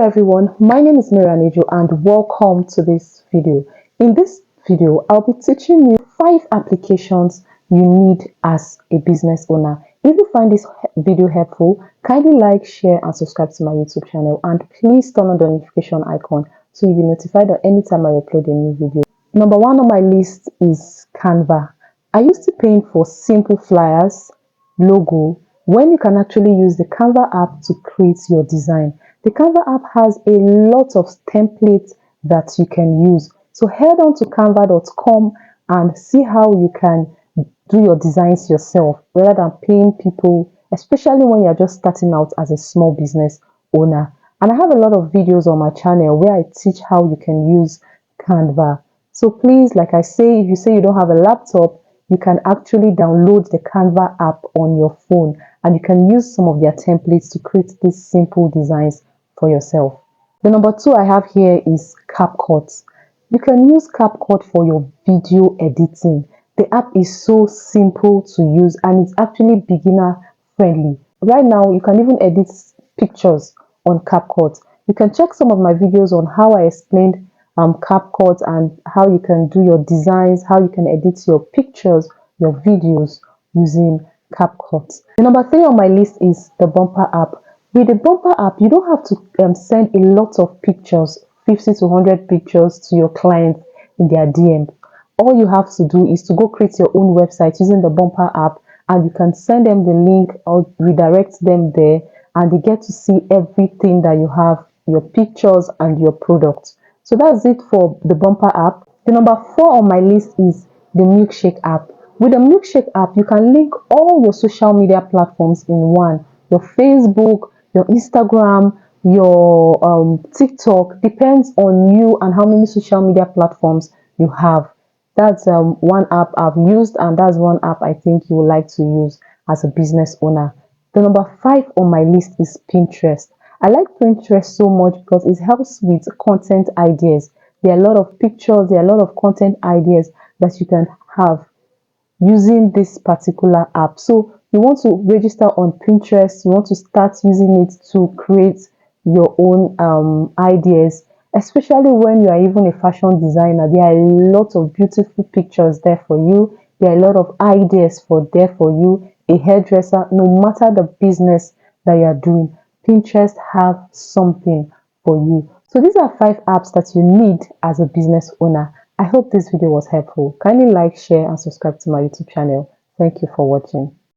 Hello everyone, my name is Miriam Ejo and welcome to this video. In this video, I'll be teaching you 5 applications you need as a business owner. If you find this video helpful, kindly like, share and subscribe to my YouTube channel, and please turn on the notification icon so you'll be notified anytime I upload a new video. Number 1 on my list is Canva. I used to paint for simple flyers, logo, when you can actually use the Canva app to create your design. The Canva app has a lot of templates that you can use. So head on to canva.com and see how you can do your designs yourself rather than paying people, especially when you're just starting out as a small business owner. And I have a lot of videos on my channel where I teach how you can use Canva. So please, like I say, if you say you don't have a laptop, you can actually download the Canva app on your phone and you can use some of their templates to create these simple designs for yourself. The number 2 I have here is CapCut. You can use CapCut for your video editing. The app is so simple to use and it's actually beginner friendly. Right now, you can even edit pictures on CapCut. You can check some of my videos on how I explained CapCut and how you can do your designs, how you can edit your pictures, your videos using CapCut. The number 3 on my list is the Bumper app. With the Bumper app, you don't have to send a lot of pictures, 50 to 100 pictures to your clients in their DM. All you have to do is to go create your own website using the Bumper app, and you can send them the link or redirect them there, and they get to see everything that you have, your pictures and your products. So that's it for the Bumper app. The number 4 on my list is the Milkshake app. With the Milkshake app, you can link all your social media platforms in one. Your Facebook, your Instagram, your TikTok, depends on you and how many social media platforms you have. That's one app I've used, and that's one app I think you would like to use as a business owner. The number 5 on my list is Pinterest. I like Pinterest so much because it helps with content ideas. There are a lot of pictures, there are a lot of content ideas that you can have using this particular app. So you want to register on Pinterest, you want to start using it to create your own ideas, especially when you are even a fashion designer. There are a lot of beautiful pictures there for you. There are a lot of ideas there for you. A hairdresser, no matter the business that you are doing, Pinterest have something for you. So these are 5 apps that you need as a business owner. I hope this video was helpful. Kindly like, share and subscribe to my YouTube channel. Thank you for watching.